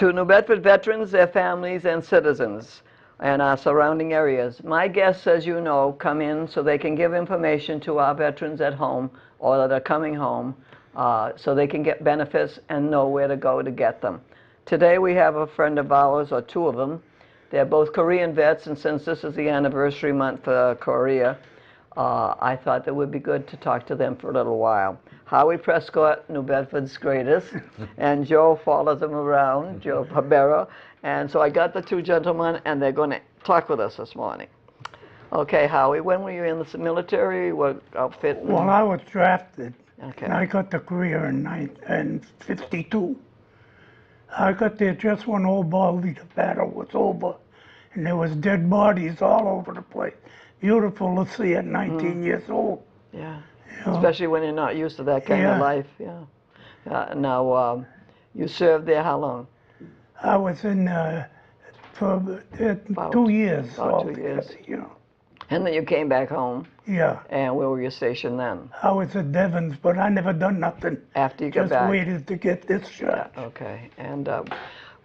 To New Bedford veterans, their families, and citizens, and our surrounding areas. My guests, as you know, come in so they can give information to our veterans at home or that are coming home so they can get benefits and know where to go to get them. Today we have a friend of ours, or two of them. They're both Korean vets, and since this is the anniversary month for Korea, I thought it would be good to talk to them for a little while. Howie Prescott, New Bedford's greatest, and Joe follows him around, Joe Barbero. And so I got the two gentlemen, and they're going to talk with us this morning. Okay, Howie, when were you in the military? What outfit? Well, I was drafted, okay. and I got the career in 52. I got there just when Old Baldy, the battle was over, and there was dead bodies all over the place. Beautiful to see at 19 years old. Yeah. You know? Especially when you're not used to that kind of life. Yeah. Now, you served there how long? I was in for 2 years. About 2 years. You know. And then you came back home. Yeah. And where were you stationed then? I was at Devon's, but I never done nothing. After you got back? Just waited to get this shot. Yeah, okay. And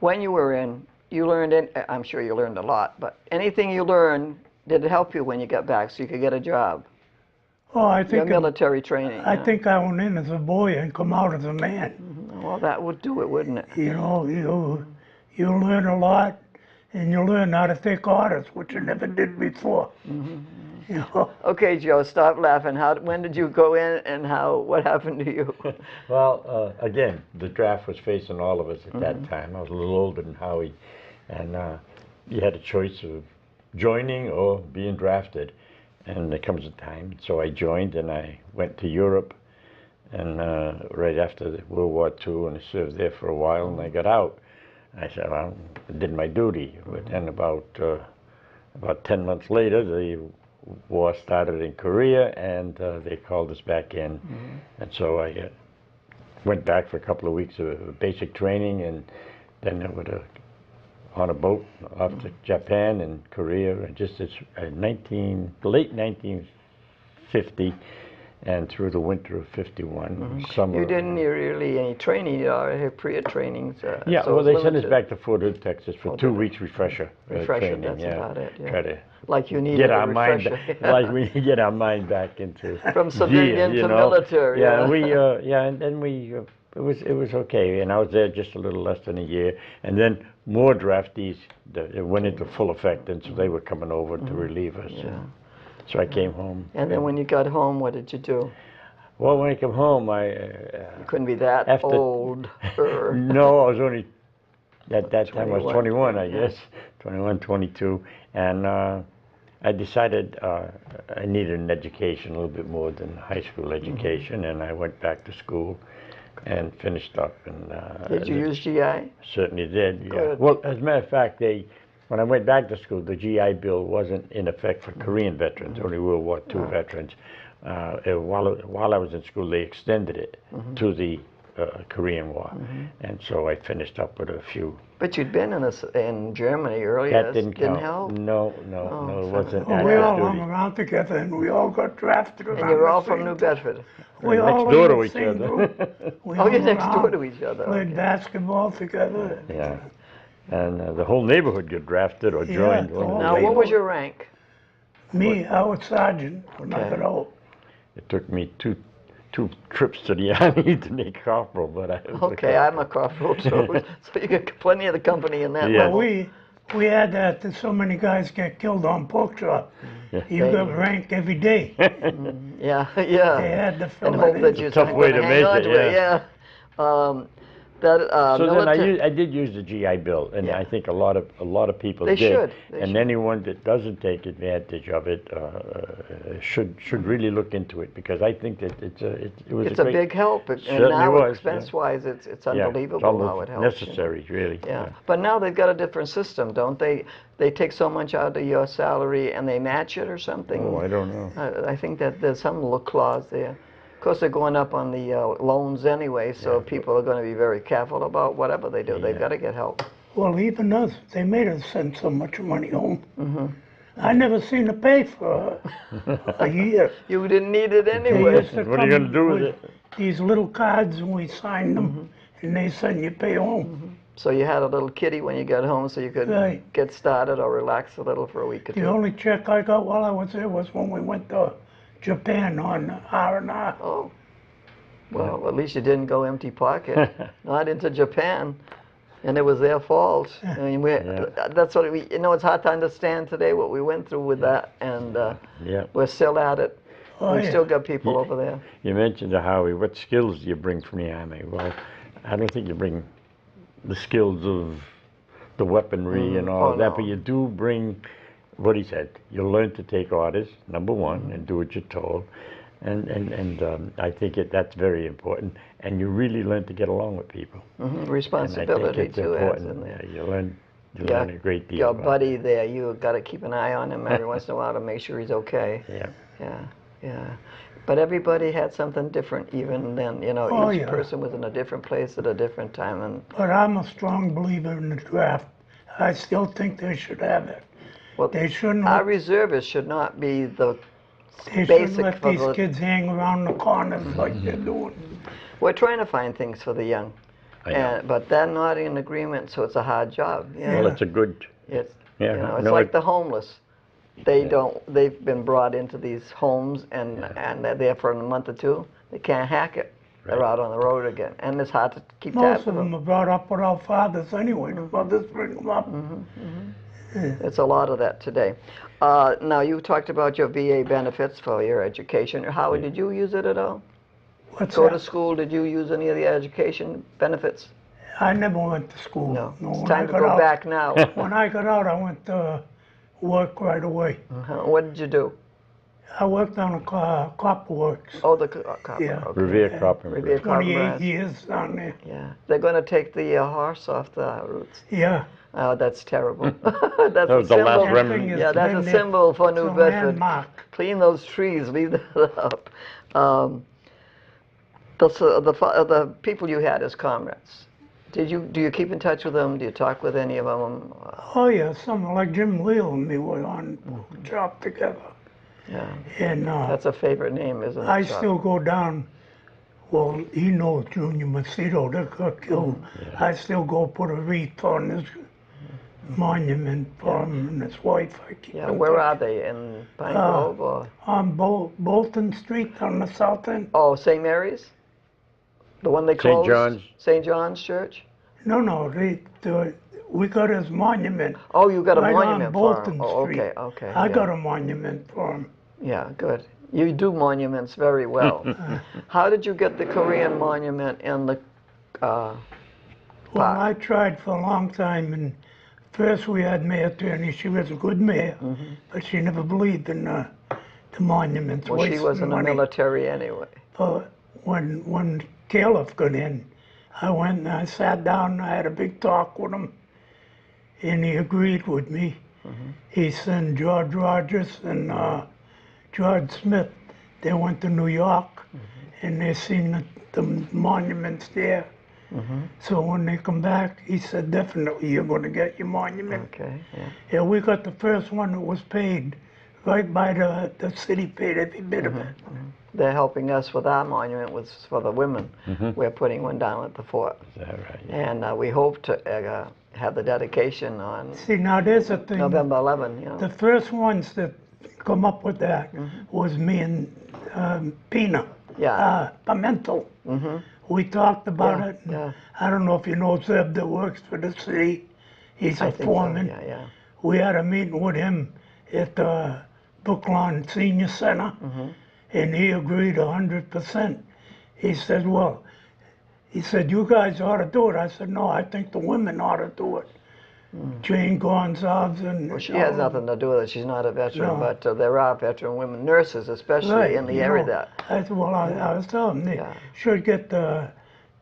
when you were in, you learned, I'm sure you learned a lot, but anything you learned, did it help you when you got back so you could get a job? Oh, I think your military training. I think I went in as a boy and come out as a man. Mm-hmm. Well, that would do it, wouldn't it? You know, you learn a lot, and you learn how to take orders, which you never did before. Mm-hmm. You know? Okay, Joe, stop laughing. When did you go in, and what happened to you? Well, again, the draft was facing all of us at that time. I was a little older than Howie, and you had a choice of joining or being drafted. And there comes a time, so I joined, and I went to Europe, and right after World War II, and I served there for a while, and I got out. I said, well, I did my duty. But then about 10 months later, the war started in Korea, and they called us back in. And so I went back for a couple of weeks of basic training, and then I would on a boat off to Japan and Korea, and just late 1950 and through the winter of 51. Summer. You didn't need really any training, prior trainings. Yeah, so well, they sent us back to Fort Hood, Texas for 2 weeks refresher training. Training. That's about it. Yeah. Try to like you needed get a our mind, refresher. like we get our mind back into from civilian to military. Yeah, and then we. It was okay, and I was there just a little less than a year, and then more draftees that went into full effect, and so they were coming over to relieve us. Yeah. So I came home. And then when you got home, what did you do? Well, when I came home, you couldn't be that old. No, I was only at that time. I was 21, I yeah. guess, 21, 22, and I decided I needed an education, a little bit more than high school education, and I went back to school and finished up. And did you use GI? Certainly did. Yeah. Good. Well, as a matter of fact, when I went back to school, the GI Bill wasn't in effect for Korean veterans, only World War II veterans. While I was in school, they extended it to the Korean War, and so I finished up with a few. But you'd been in Germany earlier. That didn't help? No, it wasn't. Well, we all hung around together, and we all got drafted. And you're all from New Bedford? We all next door to each other. You're next door to each other. Played basketball together. Yeah, and the whole neighborhood got drafted or joined. Now, what was your rank? Me, I was sergeant when I got out. It took me two trips to the army to make corporal, but I was I'm a corporal too, so you get plenty of the company in that Well, level. we had that. So many guys get killed on pork chop. You got rank every day. Yeah. They had to fill and hope that you're tough way to make it. Yeah. So then I did use the GI Bill, and I think a lot of people They did. should. And anyone that doesn't take advantage of it should really look into it, because I think that it's a big help. And now expense-wise, it's unbelievable how it helps. Necessary, really. Yeah. But now they've got a different system, don't they? They take so much out of your salary and they match it or something. Oh, I don't know. I think that there's some little clause there. Of course, they're going up on the loans anyway, so people are going to be very careful about whatever they do. Yeah. They've got to get help. Well, even us, they made us send so much money home. I never seen a pay for a year. You didn't need it anyway. What are you going to do with it? These little cards, and we signed them, and they send you pay home. So you had a little kitty when you got home so you could Right. get started or relax a little for a week or The two. only check I got while I was there was when we went to Japan on R&R. Oh, well, at least you didn't go empty pocket. Not into Japan. And it was their fault. I mean, that's what we, it's hard to understand today what we went through with that, and Yeah. we're still at it. Oh, We've yeah. still got people over there. You mentioned to Howie, what skills do you bring from the Army? Well, I don't think you bring the skills of the weaponry and all Oh, of that, no. but you do bring what he said. You learn to take orders, number one, and do what you're told. And I think that's very important. And you really learn to get along with people. Responsibility, and I think it's too, adds important. in there. Yeah, you learn a great deal. Your about buddy there, you got to keep an eye on him every once in a while to make sure he's okay. it. Yeah. Yeah. But everybody had something different even then. Oh, Each yeah. person was in a different place at a different time. And But I'm a strong believer in the draft. I still think they should have it. well, They shouldn't our let, reservists should not be the they shouldn't basic let for these the. kids hang around the corners like they're doing. We're trying to find things for the young, I know. but they're not in agreement, so it's a hard job. Well, it's a good. It's Yeah. it's no, like it- the homeless. They've been brought into these homes and they're there for a month or two. They can't hack it. They're Right. out on the road again, and it's hard to keep Most tabs of with them are brought up without fathers anyway. The mothers bring them up. It's a lot of that today. Now, you talked about your VA benefits for your education. Howard, did you use it at all? What's Go to that? school, did you use any of the education benefits? I never went to school. No. It's when time I to got go out, back now. When I got out, I went to work right away. What did you do? I worked on a copper works. Oh, the copper. Yeah. Okay. Revere Copper. Revere Copper 28 Brass. years down there. Yeah. They're going to take the horse off the roots. Yeah. Oh, that's terrible. That's That a was the last symbol. remnant. Everything has Yeah, that's been a there. symbol for It's New a Bedford. landmark. Clean those trees, leave that up. The people you had as comrades, do you keep in touch with them? Do you talk with any of them? Oh yeah, something like Jim Leal and me were on job together. Yeah, And that's a favorite name, isn't it? I Chuck? still go down. Well, he knows Junior Macedo that got killed. I still go put a wreath on his monument for him and his wife. I keep Yeah, in where touch. are they? In Pine Grove or? On Bolton Street on the south end. Oh, St. Mary's? The one they St. closed? John's. St. John's Church? No, we got his monument. Oh, you got a right monument on for Bolton him. Oh, Street. okay. I yeah. got a monument for him. Yeah, good. You do monuments very well. How did you get the Korean monument in the Well, park? I tried for a long time, and first we had Mayor Tierney. She was a good mayor, but she never believed in the monuments. Well, she wasting was in the money. military anyway. But when Caleb got in, I went and I sat down and I had a big talk with him, and he agreed with me. He sent George Rogers and George Smith. They went to New York, and they seen the monuments there. So when they come back, he said, definitely you're going to get your monument. Okay, yeah. Yeah, we got the first one that was paid right by the city paid every bit of it. They're helping us with our monument was for the women. We're putting one down at the fort. Is that right? And we hope to have the dedication on See, now there's a thing. November 11, The first ones that come up with that was me and Pina. Yeah. Pimentel. We talked about it. and yeah. I don't know if you know Zeb that works for the city. He's I a think so, foreman. yeah. We had a meeting with him at the Brookline Senior Center, and he agreed 100%. He said, you guys ought to do it. I said, no, I think the women ought to do it. Jane Gonzalez and... Well, she has nothing to do with it. She's not a veteran, No. but there are veteran women, nurses especially Right, in the you area know, that. I said, I was telling them they Yeah. should get the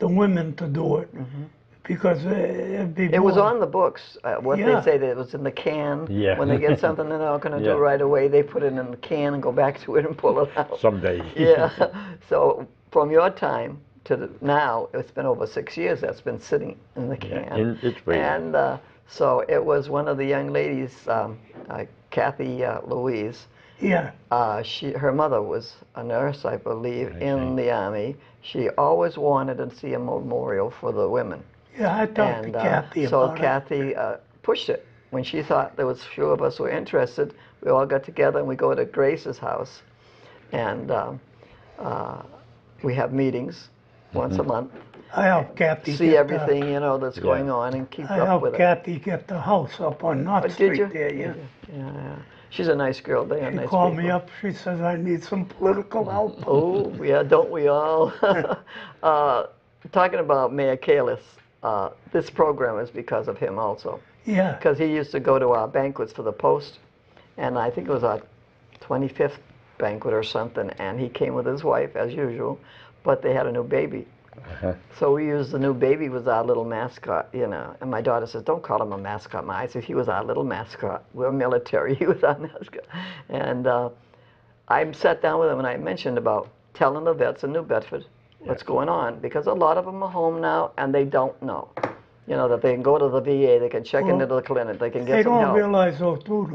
women to do it because it'd be It was more- on the books. What Yeah. they say that it was in the can. Yeah. When they get something they're not going to Yeah. do right away, they put it in the can and go back to it and pull it out. Someday. Yeah. So from your time to now, it's been over 6 years that's been sitting in the can. it's waiting. And so it was one of the young ladies, Kathy Louise. Yeah, Her mother was a nurse, I believe, I in see. the Army. She always wanted to see a memorial for the women. Yeah, I talked to And Kathy so about it. Kathy pushed it. When she thought there was a few of us who were interested, we all got together and we go to Grace's house. And we have meetings once a month. I helped Kathy See get everything, you know, that's going on and keep I up helped with it. Kathy get the house up on North Did Street you? there, yeah. Yeah. She's a nice girl. They are She nice called people. me up, she says, I need some political help. Oh, yeah, don't we all? Talking about Mayor Kalis, this program is because of him also. Yeah, Because he used to go to our banquets for the Post, and I think it was our 25th banquet or something, and he came with his wife, as usual, but they had a new baby. So we used the new baby was our little mascot, you know. And my daughter says, don't call him a mascot. I said, he was our little mascot. We're military. He was our mascot. And I sat down with him and I mentioned about telling the vets in New Bedford what's going on, because a lot of them are home now and they don't know. You know, that they can go to the VA, they can check into the clinic, they can they get some don't help. realize though too,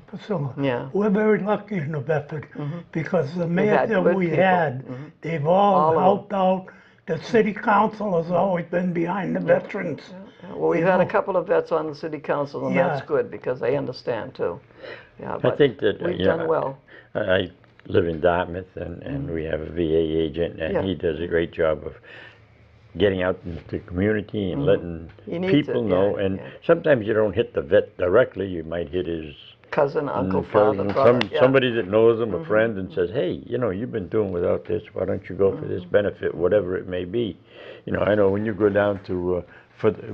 Priscilla. Yeah. We're very lucky in New Bedford because the mayors had that good we people. had, they've all All of helped out. The city council has always been behind the veterans. Well, we've You had a know. couple of vets on the city council, and Yeah. that's good because they understand too. Yeah, I but think that we've you know, done well. I live in Dartmouth, and we have a VA agent, and Yeah. he does a great job of getting out into the community and letting He needs people it, know. yeah, And yeah. sometimes you don't hit the vet directly; you might hit his Cousin, uncle, cousin, father, brother. Yeah. somebody that knows him, a friend, and says, "Hey, you know, you've been doing without this. Why don't you go for this benefit, whatever it may be?" You know, I know when you go down to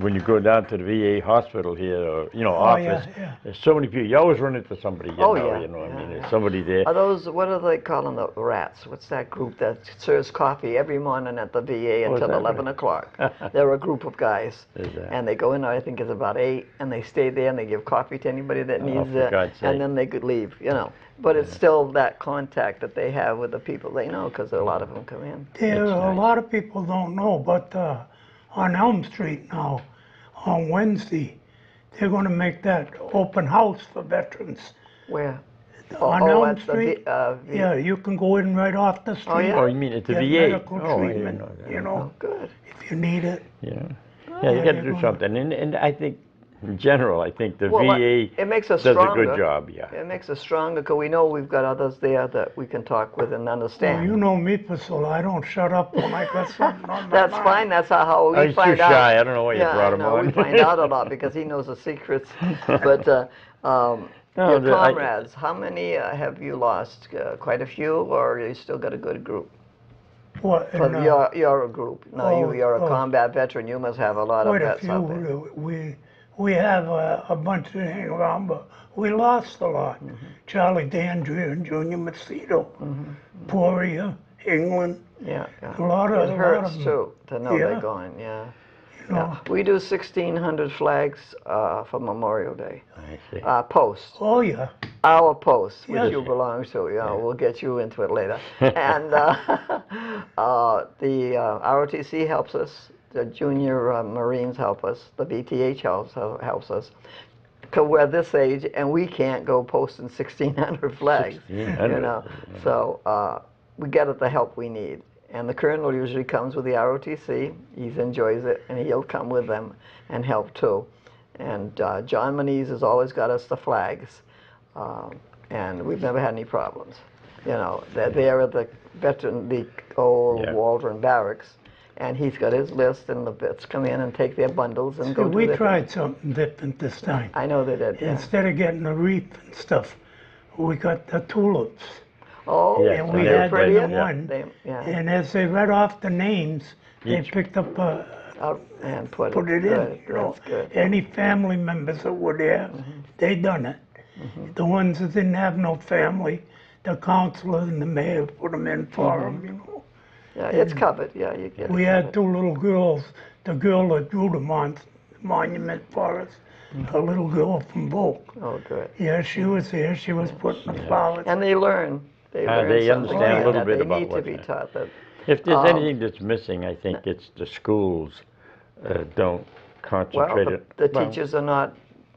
when you go down to the VA hospital here, or office, yeah. there's so many people. You always run into somebody. You Oh, know, yeah, you know. I yeah, mean, yeah. there's somebody there. Are those, what are they calling the rats? What's that group that serves coffee every morning at the VA Oh, is until that 11 right? o'clock? They're a group of guys. Is that- And they go in, I think it's about 8, and they stay there and they give coffee to anybody that needs for it. God's sake. And then they could leave, you know. But it's still that contact that they have with the people they know, because a lot of them come in. There, It's a nice. lot of people don't know, but on Elm Street now, on Wednesday, they're going to make that open house for veterans. Where? On oh, Elm at the Street, V- yeah, you can go in right off the street. yeah? Oh, you mean at the Get VA? medical Oh, I didn't treatment, know that. you know, Good. if you need it. Yeah, yeah, you Yeah, got to they're do gonna- something, and I think in general, I think the Well, VA it makes us does stronger. a good job. Yeah. It makes us stronger because we know we've got others there that we can talk with and Well, understand. you know me, Priscilla, I don't shut up when I got something on my That's mind. fine. That's how we Oh, he's find too out. shy. I don't know why you Yeah, brought I him know. on. We find out a lot because he knows the secrets. But No, your I- comrades, how many have you lost? Quite a few, or you still got a good group? What, But and, you're a group. No, you're a combat veteran. You must have a lot of quite a vets out there. few. We have a bunch that hang around, but we lost a lot. Charlie Dandria and Junior Macedo, Poria, England, Yeah, a lot It of hurts them. too to know they're Yeah. gone. Yeah. You know, Yeah. We do 1,600 flags for Memorial Day. I see. Post. oh yeah, Our post, which Yes. you belong to. You know, we'll get you into it later. And the ROTC helps us. The junior Marines help us. The VTH helps us. Because we're this age and we can't go posting 1,600 flags. 1,600, You know, so we get the help we need. And the colonel usually comes with the ROTC. He enjoys it, and he'll come with them and help too. And John Moniz has always got us the flags, and we've never had any problems. You know, they're there at the the old Waldron Barracks, and he's got his list, and the vets come in and take their bundles and go do we their tried something different this time. I know they did. Yeah. Instead of getting a wreath and stuff, we got the tulips. Oh, Yes, And and we they're had pretty, them yeah. one. Yeah. And as they read off the names, they Each- picked up And put put it good. in, you know. That's good. Any family members that were there, they done it. The ones that didn't have no family, the counselor and the mayor put them in for them, you know. Yeah, it's covered. Yeah, you get We it had covered. two little girls, the girl that drew the monument for us, a little girl from Volk. Oh, good. Yeah, she was here, she was putting the flowers. And they learn. They learn they something understand a like little that. bit They about need to what's be happening. taught that. If there's anything that's missing, I think it's the schools don't concentrate Well, it. the Well, teachers are not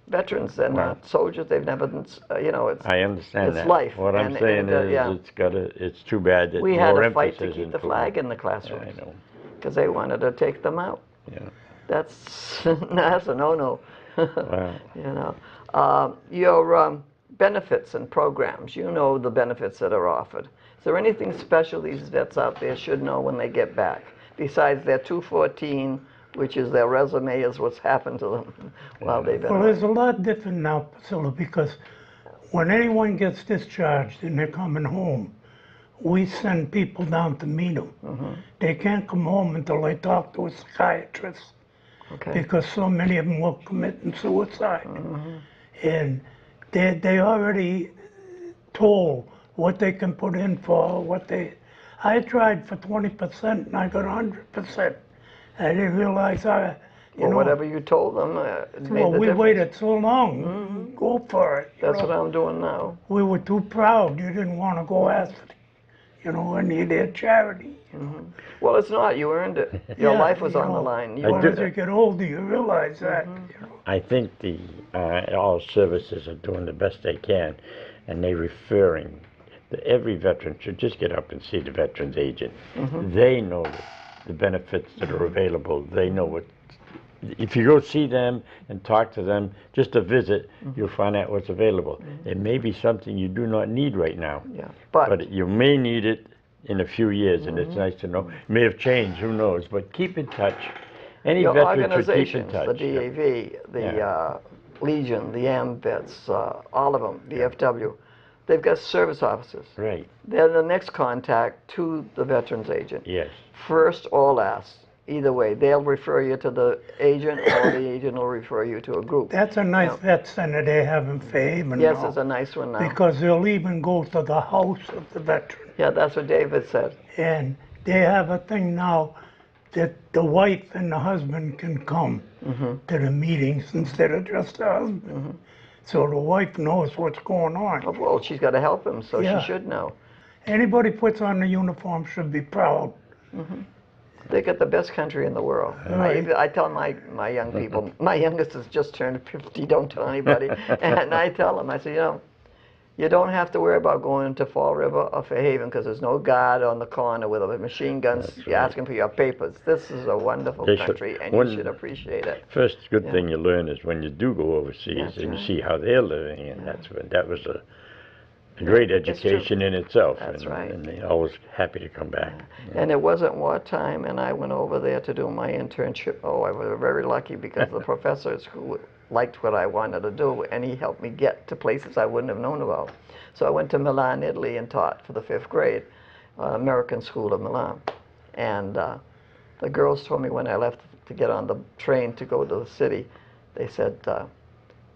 veterans. They're not soldiers. They've never been, you know, it's. I understand it's that. life, What I'm and- saying and, is, yeah. it's too bad that We had more a fight emphasis to keep is the put on- flag in the Yeah, classrooms I know. because they wanted to take them out. Yeah. That's that's a no-no. Wow. You know, your benefits and programs. You know the benefits that are offered. Is there anything special these vets out there should know when they get back, besides their 214, which is their resume, is what's happened to them while they've been Well, away? there's a lot different now, Priscilla, because when anyone gets discharged and they're coming home, we send people down to meet them. They can't come home until they talk to a psychiatrist Okay. because so many of them were committing suicide. And they already told what they can put in for, what they... I tried for 20% and I got 100%. I didn't realize Well, whatever you told them, it made well, the we difference. waited so long. Go for it. That's what I'm doing now. We were too proud. You didn't want to go ask, any of their charity. Well, it's not. You earned it. Your Yeah, life was on the know, line. I You Well, do- as you get older, you realize that. I think all services are doing the best they can, and they're referring. Every veteran should just get up and see the veterans agent. They know the benefits that are available. They know what. If you go see them and talk to them, just a visit, you'll find out what's available. It may be something you do not need right now, Yeah, but you may need it in a few years, and it's nice to know. It may have changed, who knows? But keep in touch. Any your veteran should keep in organizations, touch. the DAV, the Legion, the AMVETS, all of them, VFW, they've got service officers. Right. They're the next contact to the veterans agent. Yes. First or last. Either way, they'll refer you to the agent, or the agent will refer you to a group. That's a nice vet center they have in Fairhaven Yes, now, it's a nice one now. because they'll even go to the house of the veteran. Yeah, that's what David said. And they have a thing now that the wife and the husband can come to the meetings instead of just the husband. So the wife knows what's going on. Oh, well, she's got to help him, so Yeah. she should know. Anybody puts on the uniform should be proud. They got the best country in the world. Right. I tell my young people, my youngest has just turned 50, don't tell anybody. And I tell them, I say, you don't have to worry about going to Fall River or Fairhaven because there's no guard on the corner with a machine gun asking for your papers. This is a wonderful They should- country, and one- you should appreciate it. First good thing you learn is when you do go overseas That's and right. you see how they're living, and that was a great education in itself. That's and, right. And they're always happy to come back. And it wasn't wartime, and I went over there to do my internship. Oh, I was very lucky because the professors who liked what I wanted to do, and he helped me get to places I wouldn't have known about. So I went to Milan, Italy, and taught for the 5th grade, American School of Milan. And the girls told me when I left to get on the train to go to the city, they said,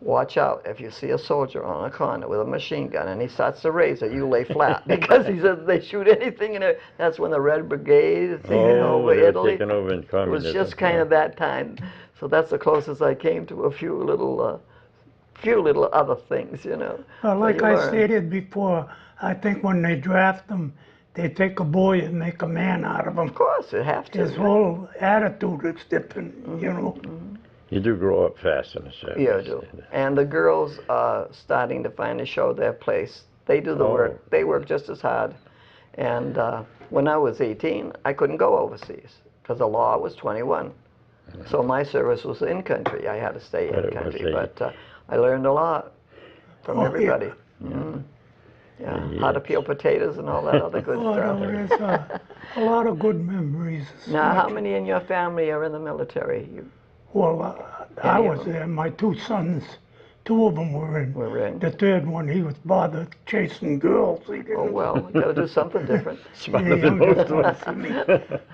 watch out, if you see a soldier on a corner with a machine gun and he starts to raise it, you lay flat. Because he said they shoot anything in it. That's when the Red Brigade is taking over they were Italy. taking over in It communism. was just kind of that time. So that's the closest I came to a few little other things, Well, So like you I learn. stated before, I think when they draft them, they take a boy and make a man out of him. Of course, you have to. His whole attitude is different, You do grow up fast in the service. Yeah, I do. And the girls are starting to finally show their place. They do the work. They work just as hard. And when I was 18, I couldn't go overseas because the law was 21. So my service was in country. I had to stay But in it was country. a- But I learned a lot from Oh, yeah. everybody. Yeah, how to peel potatoes and all that other good Oh, stuff. there's a lot of good memories. Now, how many in your family are in the military? Well, I Any of was them? there. My 2 sons, 2 of them were in. Were in. The 3rd one, he was bothered chasing girls. He didn't. Oh, well, you got to do something different. Smarter The than most youngest of one us. for me.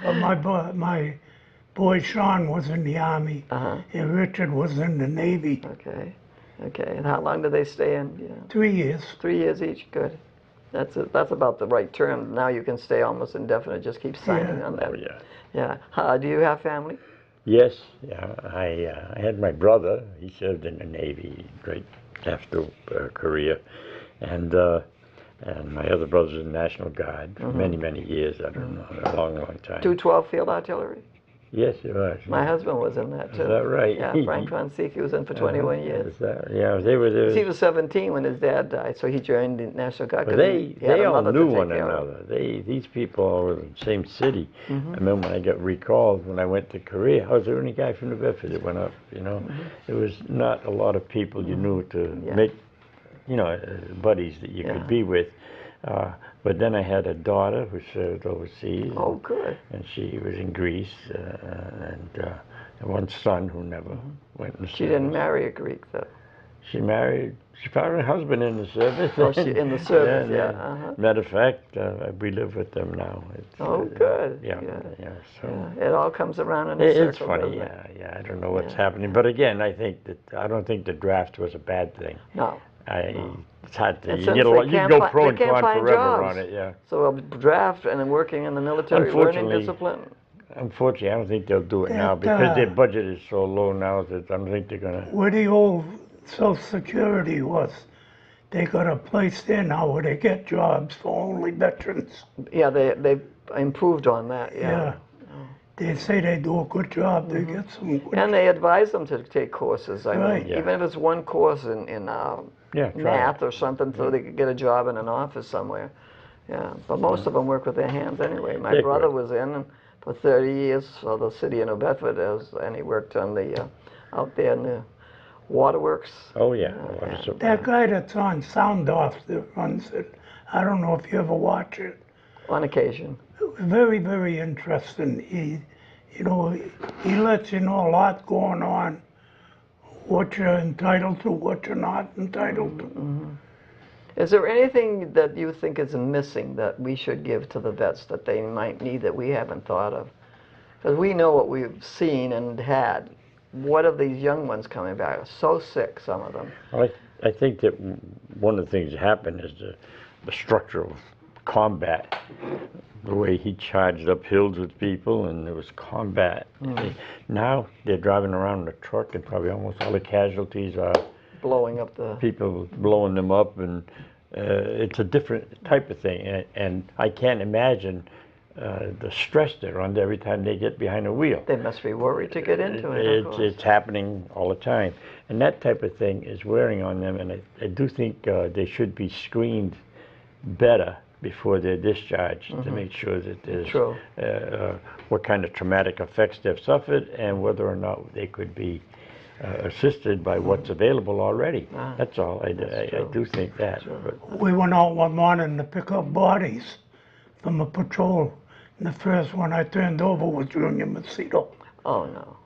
But my boy Sean was in the Army, Uh-huh. and Richard was in the Navy. Okay. And how long do they stay in? 3 years. 3 years each. Good. That's about the right term. Now you can stay almost indefinite. Just keep signing on that. Oh, yeah. Yeah. Do you have family? Yes, yeah. I had my brother. He served in the Navy, great after career, and my other brother's in the National Guard for many years. I don't know, a long time. 212 Field Artillery. Yes, he was. My husband was in that too. Is that right? Yeah, Frank Fonseca was in for 21 years. Is that, yeah, they were there. He was 17 when his dad died, so he joined the National Guard. But 'cause they he had a all mother to knew take one care of. another. These people were in the same city. I remember when I got recalled when I went to Korea. I was the only guy from New Bedford that went up. You know, there was not a lot of people you knew to make, you know, buddies that you could be with. But then I had a daughter who served overseas. Oh, good. And she was in Greece, and one son who never went in the She didn't marry a Greek, though. She found her husband in the service. Oh, in the service, yeah. Matter of fact, we live with them now. Oh, good. Yeah. So It all comes around in a circle. it's funny. Doesn't it? Yeah. I don't know what's happening, but again, I don't think the draft was a bad thing. No. It's hard to. And You since get a they lot. You can can't go fi- pro they and can't con find forever jobs. on it. Yeah. So a draft and then working in the military, learning Unfortunately, discipline. Unfortunately, I don't think they'll do it now because their budget is so low now that I don't think they're gonna. Where the old Social Security was, they got a place there now where they get jobs for only veterans. Yeah, they improved on that. Yeah. They say they do a good job. They get some good. And they advise them to take courses. I Right. mean, even if it's one course in Try math or something, so they could get a job in an office somewhere. Yeah, but most of them work with their hands anyway. My They're brother good. was in for 30 years for the city of New Bedford, and he worked on the out there in the waterworks. Oh yeah. That guy that's on Sound Off that runs it, I don't know if you ever watch it. On occasion. Very, very interesting. He lets you know a lot going on, what you're entitled to, what you're not entitled to. Is there anything that you think is missing that we should give to the vets that they might need that we haven't thought of? Because we know what we've seen and had. What are these young ones coming back? So sick, some of them. I think that one of the things that happened is the structure of combat, the way he charged up hills with people, and there was combat. Now they're driving around in a truck, and probably almost all the casualties are Blowing up the... people blowing them up, and it's a different type of thing. And I can't imagine the stress they're under every time they get behind a wheel. They must be worried to get into it, of course. It's happening all the time. And that type of thing is wearing on them, and I do think they should be screened better before they're discharged to make sure that there's what kind of traumatic effects they've suffered and whether or not they could be assisted by what's available already. That's all. I do think that. But We went out one morning to pick up bodies from a patrol, and the first one I turned over was Junior Macedo. Oh, no.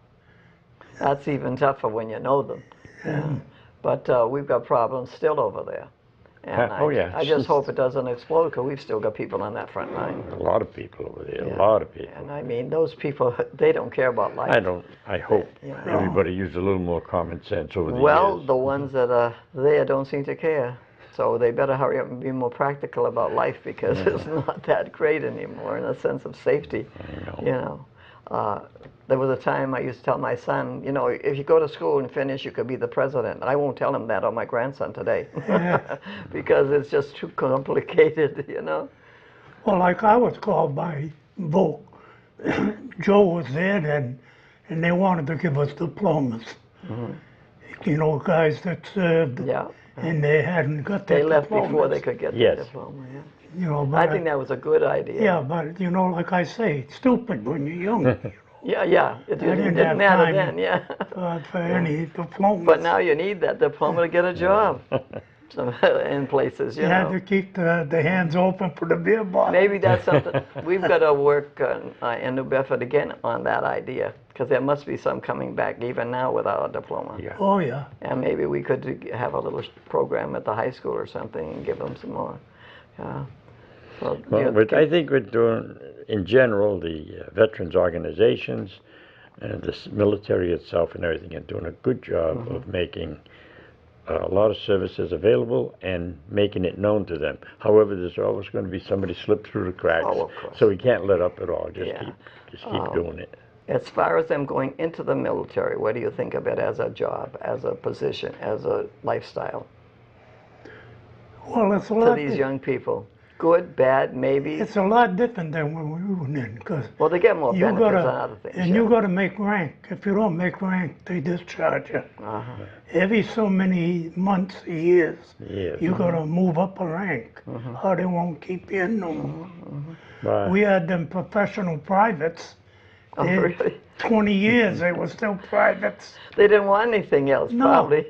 That's even tougher when you know them. Yeah. But we've got problems still over there. And I just hope it doesn't explode, because we've still got people on that front line. a lot of people over there, a lot of people. And I mean, those people, they don't care about life. I hope everybody used a little more common sense over the Well, years. the ones that are there don't seem to care. So they better hurry up and be more practical about life, because it's not that great anymore in a sense of safety. I know. You know, there was a time I used to tell my son, you know, if you go to school and finish, you could be the president. I won't tell him that on my grandson today, because it's just too complicated, you know. Well, like I was called by Volk. Joe was there then, and they wanted to give us diplomas. You know, guys that served, and they hadn't got their They left diplomas. before they could get their diploma. Yeah. You know, I think that was a good idea. Yeah, but you know, like I say, it's stupid when you're young. Yeah. It didn't didn't have matter time then, yeah. For any diplomas. But now you need that diploma to get a job in places, you You know. had to keep the hands open for the beer bottle. Maybe that's something, we've got to work in New Bedford again on that idea, because there must be some coming back even now without a diploma. Yeah. Oh, yeah. And maybe we could have a little program at the high school or something and give them some more. Well, but I think we're doing, in general, the veterans organizations and the military itself and everything are doing a good job of making a lot of services available and making it known to them. However, there's always going to be somebody slip through the cracks. Oh, of course. So we can't let up at all. Just keep doing it. As far as them going into the military, what do you think of it as a job, as a position, as a lifestyle Well, it's a to lot. these young people? Good, bad, maybe? It's a lot different than when we went in, because Well, they get more you benefits gotta, than other things. and yeah. you gotta make rank. If you don't make rank, they discharge you. Uh-huh. Every so many months, years, Yes. you gotta move up a rank, or they won't keep you in no more. But We had them professional privates. Oh, They- really? 20 years, they were still privates. They didn't want anything else, No. probably.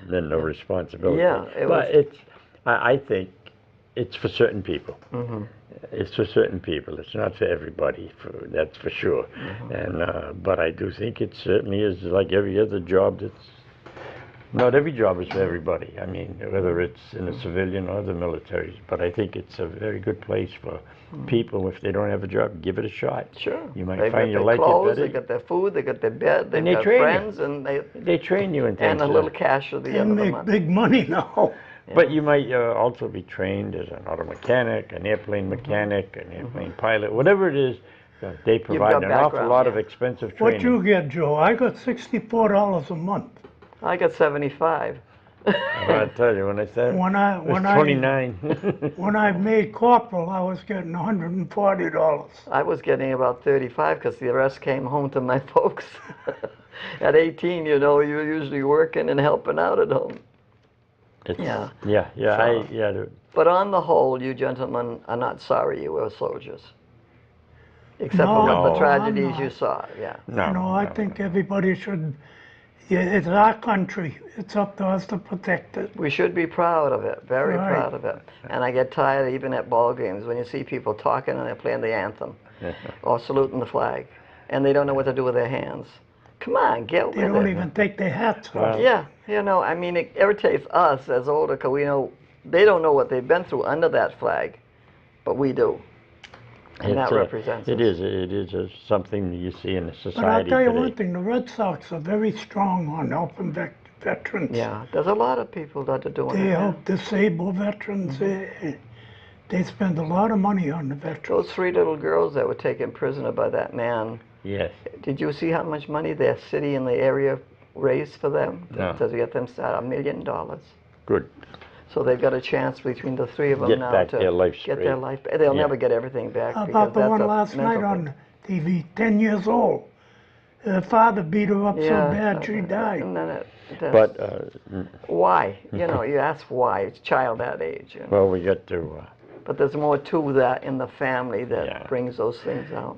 then no responsibility. Yeah, it but was- it's. I think it's for certain people. It's for certain people. It's not for everybody. That's for sure. And but I do think it certainly is like every other job. That's not every job is for everybody. I mean, whether it's in the civilian or the military. But I think it's a very good place for people. If they don't have a job, give it a shot. Sure. You might They find got you their like clothes, it they better. got their food, they got their bed, they've they got train you. friends, and They train you in things. and a little cash at the They end of the make month. big money now. But you might also be trained as an auto mechanic, an airplane mechanic, an airplane pilot, whatever it is. They provide got an awful background, lot of yeah. expensive What training. you get, Joe? I got $64 a month. I got 75. I tell you, when I said When it was I 29. when I made corporal, I was getting $140. I was getting about 35 because the rest came home to my folks. At 18, you know, you're usually working and helping out at home. It's- Yeah. yeah. But on the whole, you gentlemen are not sorry you were soldiers. Except for No, what the I'm tragedies not. you saw, yeah. No, You know, I no, think everybody should. Yeah, it's our country. It's up to us to protect it. We should be proud of it, very Right. proud of it. And I get tired even at ball games when you see people talking and they're playing the anthem or saluting the flag and they don't know what to do with their hands. Come on, get They with don't it. even take their hats off. Yeah, you know, I mean, it irritates us as older because we know they don't know what they've been through under that flag, but we do. And that represents It us. is something you see in the But I'll society tell you today. one thing: the Red Sox are very strong on helping veterans. Yeah, there's a lot of people that are doing They it. help disabled veterans. They spend a lot of money on the veterans. Those 3 little girls that were taken prisoner by that man, Yes. did you see how much money their city and the area raised for them No. to get them started? $1 million. Good. So they've got a chance between the 3 of them Get now back to their life get their straight. life. They'll Yeah. never get everything back. How because about the that's one a last mental night thing. on TV? 10 years old. Her father beat her up so bad she died. And then that's- But why? You know, you ask why. It's a child that age. You know. well, we got to. But there's more to that in the family that Yeah. brings those things out.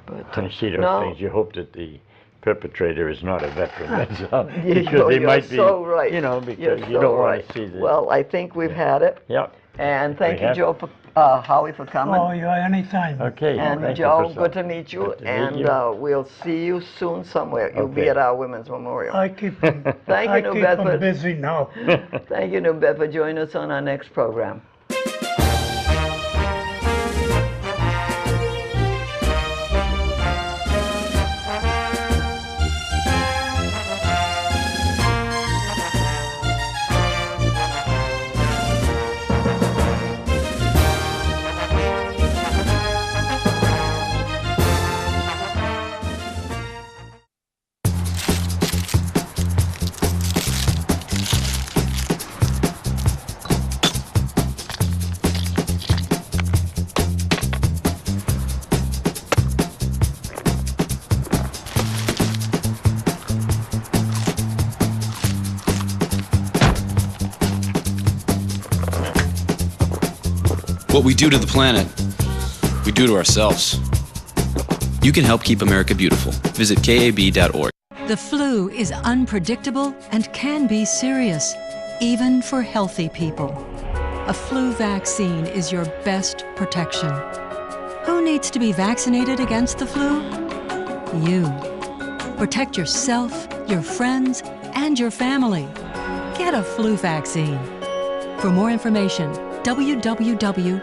But When you see those no. things, you hope that the perpetrator is not a veteran. That's all. You Because know, they you're might be. so right. You know, because You're you so don't want right. to see this. Well, I think we've had it. Yep. And thank We you, have. Joe, for Howie, for coming. Oh, yeah, anytime. Okay. And thank you, Joe, Priscilla. good to meet you. Good to meet And you. we'll see you soon somewhere. You'll be Okay. at our Women's Memorial. I keep them, Thank you, I New keep them Bedford. busy now. Thank you, New Bedford, for joining us on our next program. What we do to the planet, we do to ourselves. You can help keep America beautiful. Visit KAB.org. The flu is unpredictable and can be serious, even for healthy people. A flu vaccine is your best protection. Who needs to be vaccinated against the flu? You. Protect yourself, your friends, and your family. Get a flu vaccine. For more information, www.flu.gov.